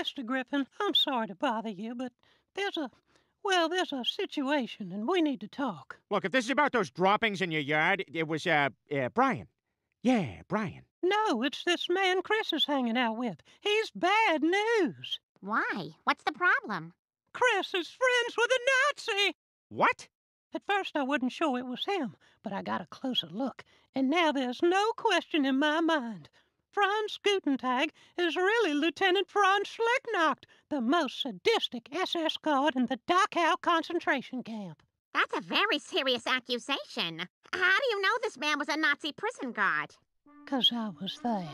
Mr. Griffin, I'm sorry to bother you, but there's a situation and we need to talk. Look, if this is about those droppings in your yard, it was, Brian. Yeah, Brian. No, it's this man Chris is hanging out with. He's bad news. Why? What's the problem? Chris is friends with a Nazi. What? At first I wasn't sure it was him, but I got a closer look, and now there's no question in my mind. Franz Gutentag is really Lieutenant Franz Schlecknacht, the most sadistic SS guard in the Dachau concentration camp. That's a very serious accusation. How do you know this man was a Nazi prison guard? 'Cause I was there.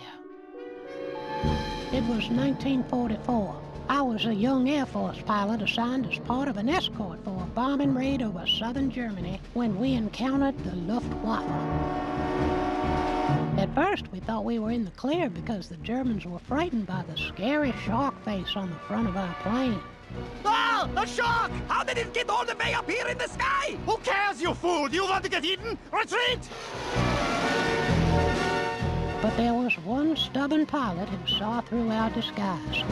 It was 1944. I was a young Air Force pilot assigned as part of an escort for a bombing raid over southern Germany when we encountered the Luftwaffe. At first, we thought we were in the clear because the Germans were frightened by the scary shark face on the front of our plane. Ah! A shark! How did it get all the way up here in the sky? Who cares, you fool? Do you want to get eaten? Retreat! But there was one stubborn pilot who saw through our disguise.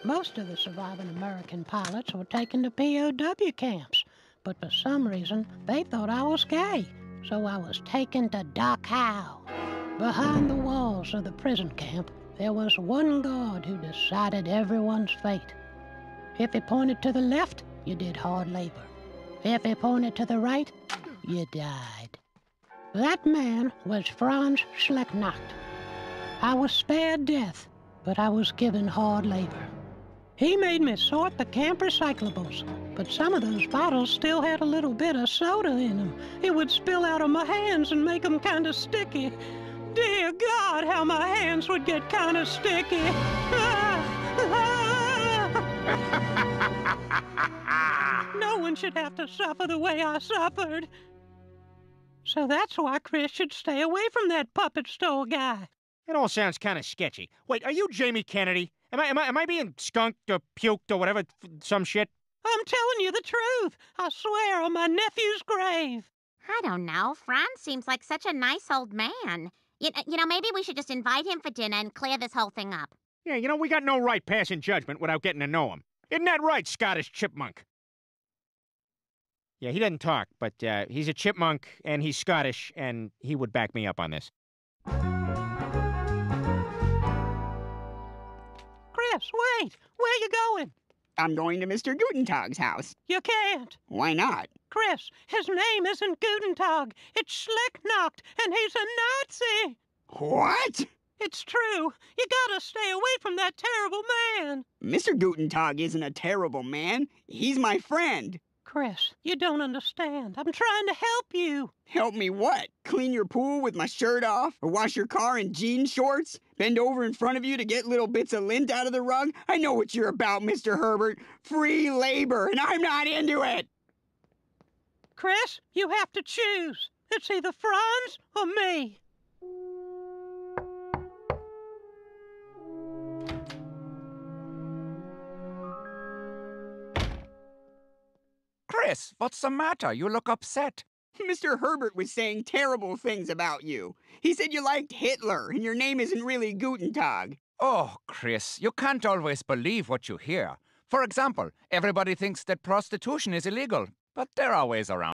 Most of the surviving American pilots were taken to POW camps, but for some reason they thought I was gay, so I was taken to Dachau. Behind the walls of the prison camp, there was one guard who decided everyone's fate. If he pointed to the left, you did hard labor. If he pointed to the right, you died. That man was Franz Schlecknacht. I was spared death, but I was given hard labor. He made me sort the camp recyclables, but some of those bottles still had a little bit of soda in them. It would spill out of my hands and make them kind of sticky. Dear God, how my hands would get kind of sticky. No one should have to suffer the way I suffered. So that's why Chris should stay away from that puppet store guy. It all sounds kind of sketchy. Wait, are you Jamie Kennedy? Am I being skunked or puked or whatever, some shit? I'm telling you the truth. I swear on my nephew's grave. I don't know. Franz seems like such a nice old man. You know, maybe we should just invite him for dinner and clear this whole thing up. Yeah, you know, we got no right passing judgment without getting to know him. Isn't that right, Scottish chipmunk? Yeah, he doesn't talk, but he's a chipmunk, and he's Scottish, and he would back me up on this. Chris, wait! Where you going? I'm going to Mr. Gutentag's house. You can't. Why not? Chris, his name isn't Gutentag. It's Schlecknacht, and he's a Nazi. What? It's true. You gotta stay away from that terrible man. Mr. Gutentag isn't a terrible man. He's my friend. Chris, you don't understand. I'm trying to help you. Help me what? Clean your pool with my shirt off? Or wash your car in jean shorts? Bend over in front of you to get little bits of lint out of the rug? I know what you're about, Mr. Herbert. Free labor, and I'm not into it. Chris, you have to choose. It's either Franz or me. Chris, what's the matter? You look upset. Mr. Herbert was saying terrible things about you. He said you liked Hitler, and your name isn't really Gutentag. Oh, Chris, you can't always believe what you hear. For example, everybody thinks that prostitution is illegal, but there are ways around.